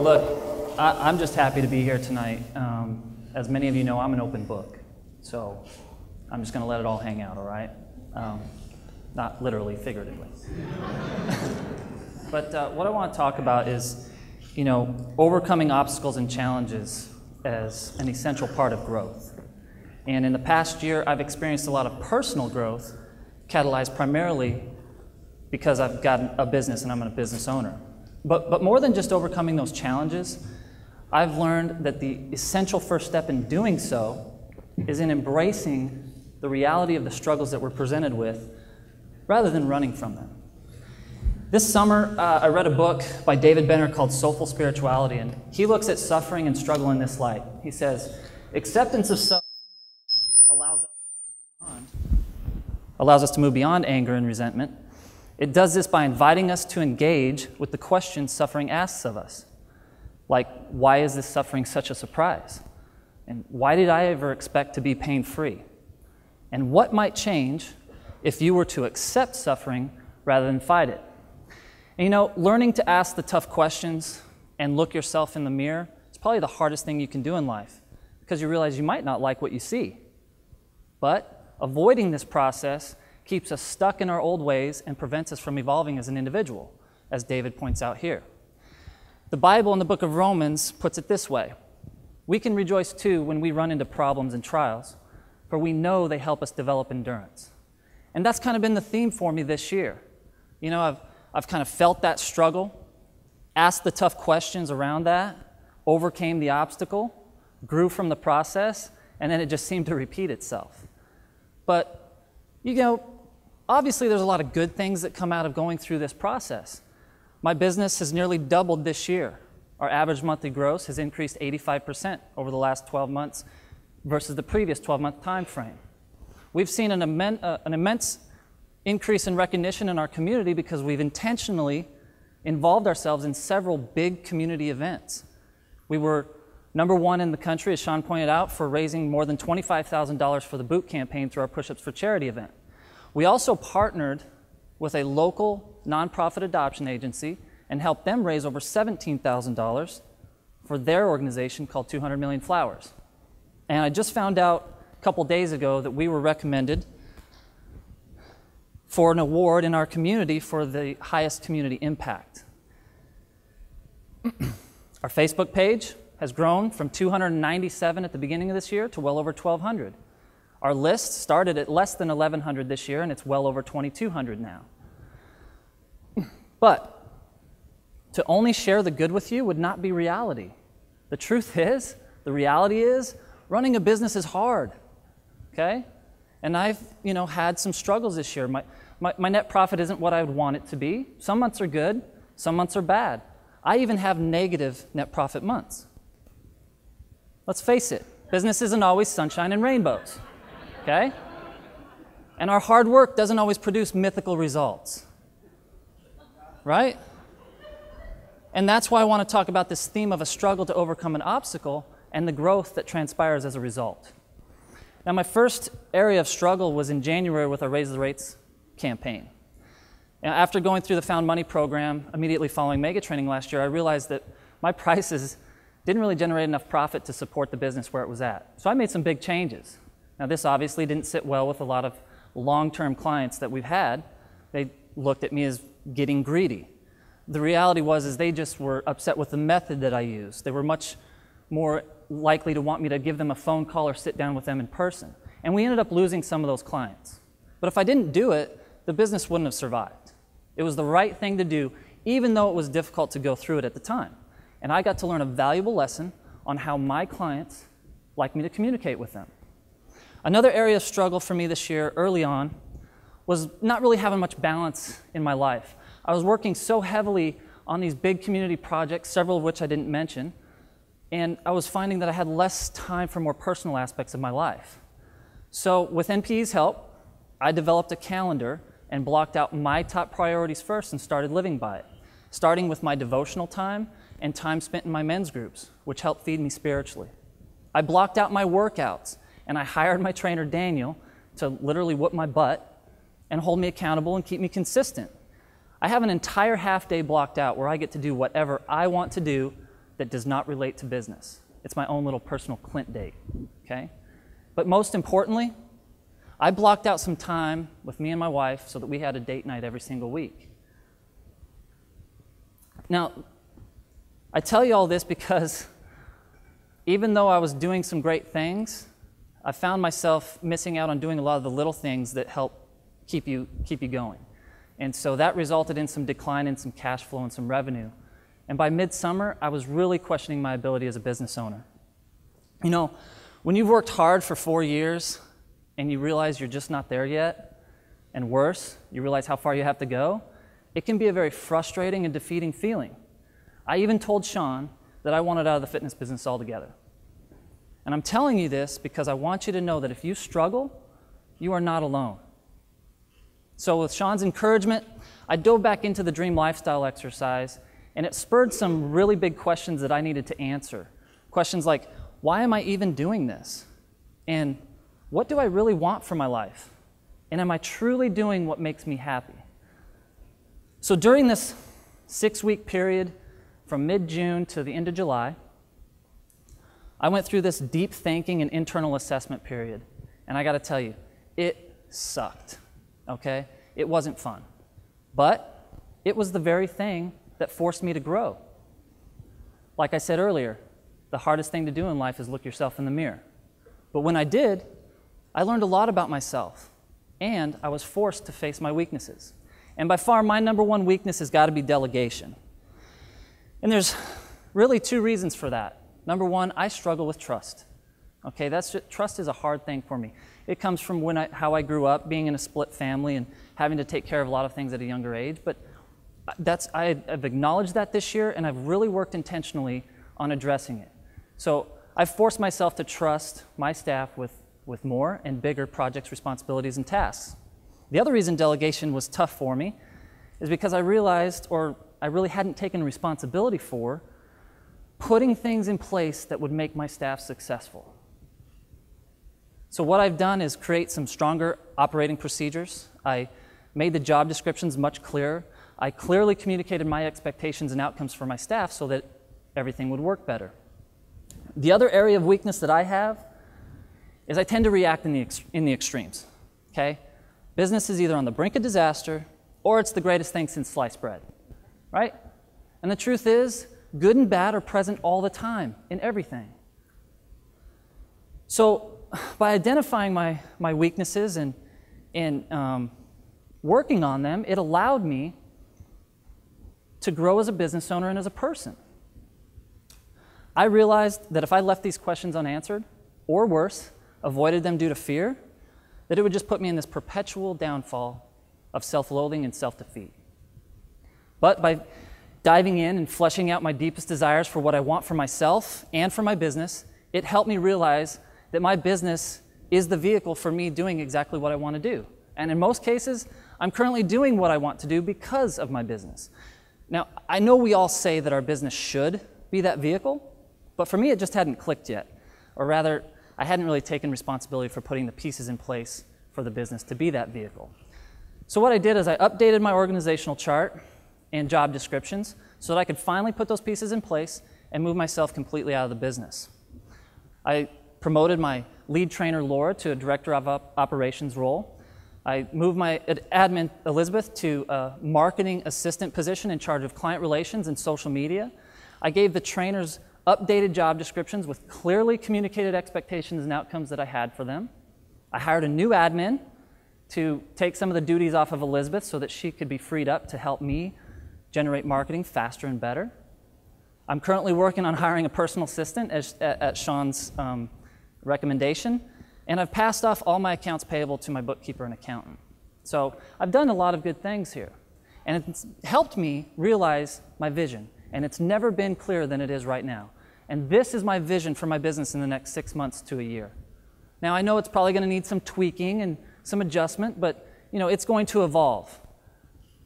Look, I'm just happy to be here tonight. As many of you know, I'm an open book, so I'm just going to let it all hang out, all right? Not literally, figuratively. But what I want to talk about is, overcoming obstacles and challenges as an essential part of growth. And in the past year, I've experienced a lot of personal growth, catalyzed primarily because I've got a business and I'm a business owner. But more than just overcoming those challenges, I've learned that the essential first step in doing so is in embracing the reality of the struggles that we're presented with rather than running from them. This summer, I read a book by David Benner called Soulful Spirituality, and he looks at suffering and struggle in this light. He says, acceptance of suffering allows us to move beyond anger and resentment. It does this by inviting us to engage with the questions suffering asks of us. Like, why is this suffering such a surprise? And why did I ever expect to be pain-free? And what might change if you were to accept suffering rather than fight it? And learning to ask the tough questions and look yourself in the mirror is probably the hardest thing you can do in life, because you realize you might not like what you see. But avoiding this process keeps us stuck in our old ways and prevents us from evolving as an individual, as David points out here. The Bible in the book of Romans puts it this way: we can rejoice too when we run into problems and trials, for we know they help us develop endurance. And that's kind of been the theme for me this year. I've kind of felt that struggle, asked the tough questions around that, overcame the obstacle, grew from the process, and then it just seemed to repeat itself. But obviously there's a lot of good things that come out of going through this process. My business has nearly doubled this year. Our average monthly gross has increased 85% over the last 12 months versus the previous 12-month time frame. We've seen an immense increase in recognition in our community because we've intentionally involved ourselves in several big community events. We were #1 in the country, as Sean pointed out, for raising more than $25,000 for the boot campaign through our Push-Ups for Charity event. We also partnered with a local nonprofit adoption agency and helped them raise over $17,000 for their organization called 200 Million Flowers. And I just found out a couple days ago that we were recommended for an award in our community for the highest community impact. Our Facebook page has grown from 297 at the beginning of this year to well over 1,200. Our list started at less than 1,100 this year, and it's well over 2,200 now. But to only share the good with you would not be reality. The truth is, the reality is, running a business is hard, okay? And I've, had some struggles this year. My net profit isn't what I would want it to be. Some months are good, some months are bad. I even have negative net profit months. Let's face it, business isn't always sunshine and rainbows, okay? And our hard work doesn't always produce mythical results, right? And that's why I want to talk about this theme of a struggle to overcome an obstacle and the growth that transpires as a result. Now, my first area of struggle was in January with our Raise the Rates campaign. Now, after going through the Found Money program immediately following mega training last year, I realized that my prices didn't really generate enough profit to support the business where it was at. So I made some big changes. Now, this obviously didn't sit well with a lot of long-term clients that we've had. They looked at me as getting greedy. The reality was they just were upset with the method that I used. They were much more likely to want me to give them a phone call or sit down with them in person. And we ended up losing some of those clients. But if I didn't do it, the business wouldn't have survived. It was the right thing to do, even though it was difficult to go through it at the time. And I got to learn a valuable lesson on how my clients like me to communicate with them. Another area of struggle for me this year, early on, was not really having much balance in my life. I was working so heavily on these big community projects, several of which I didn't mention, and I was finding that I had less time for more personal aspects of my life. So with NPE's help, I developed a calendar and blocked out my top priorities first and started living by it, starting with my devotional time and time spent in my men's groups, which helped feed me spiritually. I blocked out my workouts, and I hired my trainer, Daniel, to literally whoop my butt and hold me accountable and keep me consistent. I have an entire half day blocked out where I get to do whatever I want to do that does not relate to business. It's my own little personal Clint date, okay? But most importantly, I blocked out some time with me and my wife so that we had a date night every single week. Now, I tell you all this because even though I was doing some great things, I found myself missing out on doing a lot of the little things that help keep you going. And so that resulted in some decline in some cash flow and some revenue. And by midsummer, I was really questioning my ability as a business owner. You know, when you've worked hard for 4 years and you realize you're just not there yet, and worse, you realize how far you have to go, it can be a very frustrating and defeating feeling. I even told Sean that I wanted out of the fitness business altogether. And I'm telling you this because I want you to know that if you struggle, you are not alone. So with Sean's encouragement, I dove back into the dream lifestyle exercise, and it spurred some really big questions that I needed to answer. Questions like, why am I even doing this? And what do I really want for my life? And am I truly doing what makes me happy? So during this 6-week period from mid-June to the end of July, I went through this deep thinking and internal assessment period. And I got to tell you, it sucked, okay? It wasn't fun. But it was the very thing that forced me to grow. Like I said earlier, the hardest thing to do in life is look yourself in the mirror. But when I did, I learned a lot about myself, and I was forced to face my weaknesses. And by far, my number one weakness has got to be delegation. And there's really 2 reasons for that. Number one, I struggle with trust. Okay, trust is a hard thing for me. It comes from how I grew up, being in a split family and having to take care of a lot of things at a younger age. But I've acknowledged that this year, and I've really worked intentionally on addressing it. So I've forced myself to trust my staff with more and bigger projects, responsibilities, and tasks. The other reason delegation was tough for me is because I realized, or I really hadn't taken responsibility for, putting things in place that would make my staff successful. So what I've done is create some stronger operating procedures. I made the job descriptions much clearer. I clearly communicated my expectations and outcomes for my staff so that everything would work better. The other area of weakness that I have is I tend to react in the extremes, okay? Business is either on the brink of disaster or it's the greatest thing since sliced bread, right? And the truth is, good and bad are present all the time in everything. So by identifying my weaknesses and working on them, it allowed me to grow as a business owner and as a person. I realized that if I left these questions unanswered, or worse, avoided them due to fear, that it would just put me in this perpetual downfall of self-loathing and self-defeat. But by diving in and fleshing out my deepest desires for what I want for myself and for my business, it helped me realize that my business is the vehicle for me doing exactly what I want to do. And in most cases, I'm currently doing what I want to do because of my business. Now, I know we all say that our business should be that vehicle, but for me, it just hadn't clicked yet. Or rather, I hadn't really taken responsibility for putting the pieces in place for the business to be that vehicle. So what I did is I updated my organizational chart and job descriptions so that I could finally put those pieces in place and move myself completely out of the business. I promoted my lead trainer, Laura, to a director of operations role. I moved my admin, Elizabeth, to a marketing assistant position in charge of client relations and social media. I gave the trainers updated job descriptions with clearly communicated expectations and outcomes that I had for them. I hired a new admin to take some of the duties off of Elizabeth so that she could be freed up to help me generate marketing faster and better. I'm currently working on hiring a personal assistant at Sean's recommendation, and I've passed off all my accounts payable to my bookkeeper and accountant. So I've done a lot of good things here, and it's helped me realize my vision, and it's never been clearer than it is right now. And this is my vision for my business in the next 6 months to a year. Now, I know it's probably going to need some tweaking and some adjustment, but it's going to evolve.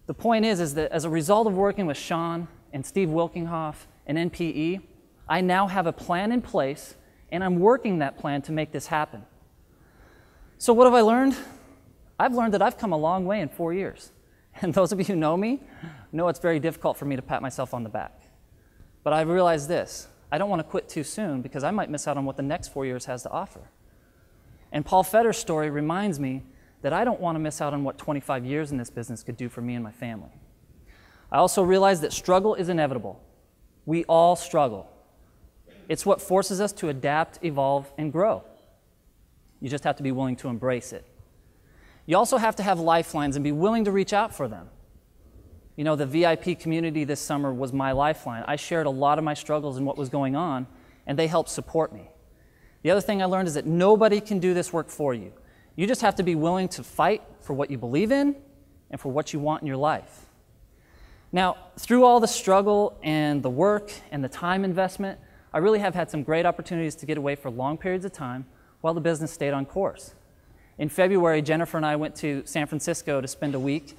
The point is that as a result of working with Sean and Steve Wilkinghoff and NPE, I now have a plan in place, and I'm working that plan to make this happen. So what have I learned? I've learned that I've come a long way in 4 years. And those of you who know me know it's very difficult for me to pat myself on the back. But I realized this: I don't want to quit too soon because I might miss out on what the next 4 years has to offer. And Paul Fetter's story reminds me that I don't want to miss out on what 25 years in this business could do for me and my family. I also realized that struggle is inevitable. We all struggle. It's what forces us to adapt, evolve, and grow. You just have to be willing to embrace it. You also have to have lifelines and be willing to reach out for them. You know, the VIP community this summer was my lifeline. I shared a lot of my struggles and what was going on, and they helped support me. The other thing I learned is that nobody can do this work for you. You just have to be willing to fight for what you believe in and for what you want in your life. Now, through all the struggle and the work and the time investment, I really have had some great opportunities to get away for long periods of time while the business stayed on course. In February, Jennifer and I went to San Francisco to spend a week.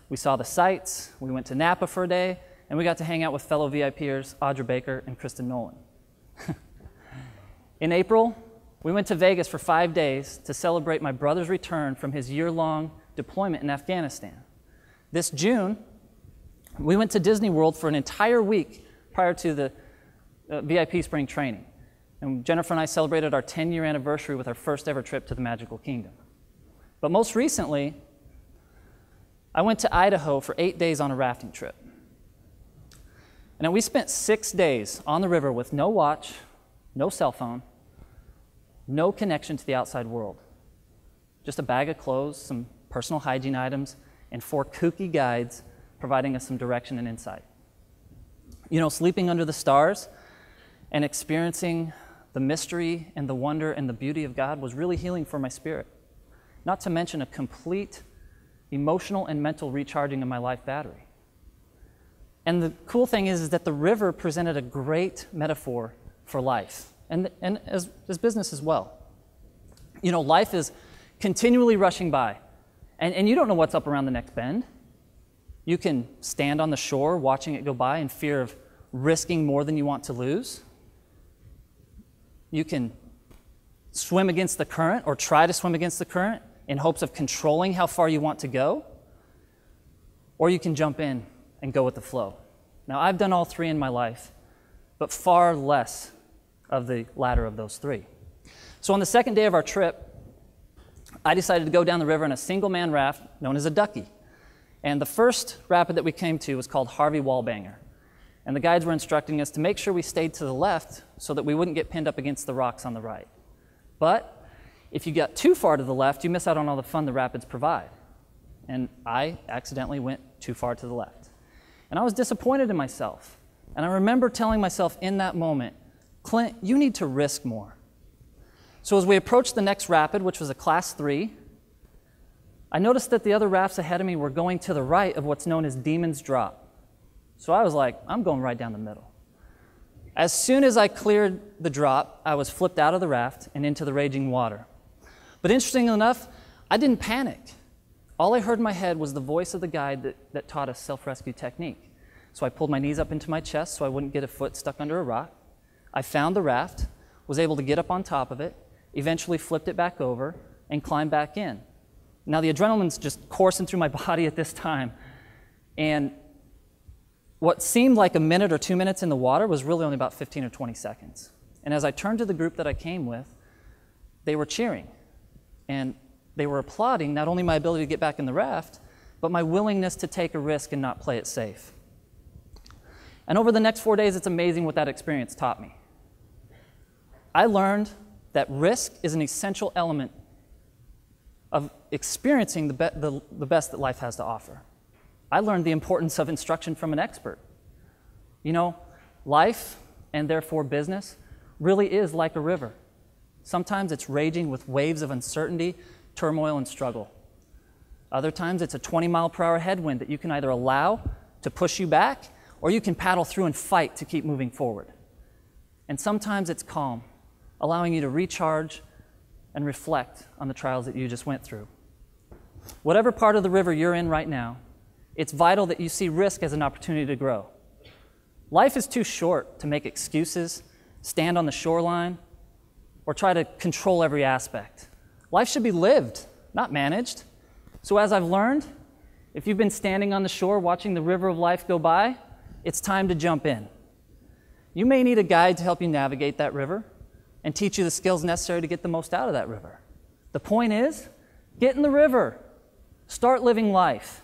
We saw the sights, we went to Napa for a day, and we got to hang out with fellow VIPers Audra Baker and Kristen Nolan. In April, we went to Vegas for 5 days to celebrate my brother's return from his year-long deployment in Afghanistan. This June, we went to Disney World for an entire week prior to the VIP spring training. And Jennifer and I celebrated our 10-year anniversary with our first ever trip to the Magical Kingdom. But most recently, I went to Idaho for 8 days on a rafting trip. And we spent 6 days on the river with no watch, no cell phone, no connection to the outside world. Just a bag of clothes, some personal hygiene items, and 4 kooky guides providing us some direction and insight. You know, sleeping under the stars and experiencing the mystery and the wonder and the beauty of God was really healing for my spirit. Not to mention a complete emotional and mental recharging of my life battery. And the cool thing is that the river presented a great metaphor for life, and as business as well. You know, life is continually rushing by, and you don't know what's up around the next bend. You can stand on the shore watching it go by in fear of risking more than you want to lose. You can swim against the current or try to swim against the current in hopes of controlling how far you want to go, or you can jump in and go with the flow. Now, I've done all 3 in my life, but far less of the latter of those 3. So on the second day of our trip, I decided to go down the river in a single-man raft known as a ducky. And the first rapid that we came to was called Harvey Wallbanger. And the guides were instructing us to make sure we stayed to the left so that we wouldn't get pinned up against the rocks on the right. But if you got too far to the left, you miss out on all the fun the rapids provide. And I accidentally went too far to the left. And I was disappointed in myself. And I remember telling myself in that moment, Clint, you need to risk more. So as we approached the next rapid, which was a class 3, I noticed that the other rafts ahead of me were going to the right of what's known as Demon's Drop. So I was like, I'm going right down the middle. As soon as I cleared the drop, I was flipped out of the raft and into the raging water. But interestingly enough, I didn't panic. All I heard in my head was the voice of the guide that taught us self-rescue technique. So I pulled my knees up into my chest so I wouldn't get a foot stuck under a rock. I found the raft, was able to get up on top of it, eventually flipped it back over, and climbed back in. Now the adrenaline's just coursing through my body at this time. And what seemed like a minute or 2 minutes in the water was really only about 15 or 20 seconds. And as I turned to the group that I came with, they were cheering. And they were applauding not only my ability to get back in the raft, but my willingness to take a risk and not play it safe. And over the next 4 days, it's amazing what that experience taught me. I learned that risk is an essential element of experiencing the best that life has to offer. I learned the importance of instruction from an expert. You know, life, and therefore business, really is like a river. Sometimes it's raging with waves of uncertainty, turmoil, and struggle. Other times it's a 20-mile-per-hour headwind that you can either allow to push you back, or you can paddle through and fight to keep moving forward. And sometimes it's calm, allowing you to recharge and reflect on the trials that you just went through. Whatever part of the river you're in right now, it's vital that you see risk as an opportunity to grow. Life is too short to make excuses, stand on the shoreline, or try to control every aspect. Life should be lived, not managed. So as I've learned, if you've been standing on the shore watching the river of life go by, it's time to jump in. You may need a guide to help you navigate that river and teach you the skills necessary to get the most out of that river. The point is, get in the river. Start living life.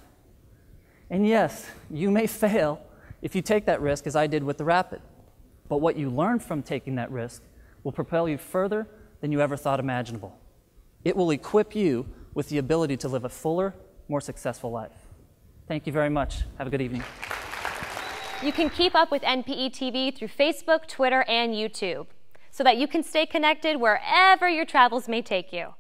And yes, you may fail if you take that risk, as I did with the rapid. But what you learn from taking that risk will propel you further than you ever thought imaginable. It will equip you with the ability to live a fuller, more successful life. Thank you very much. Have a good evening. You can keep up with NPE TV through Facebook, Twitter, and YouTube so that you can stay connected wherever your travels may take you.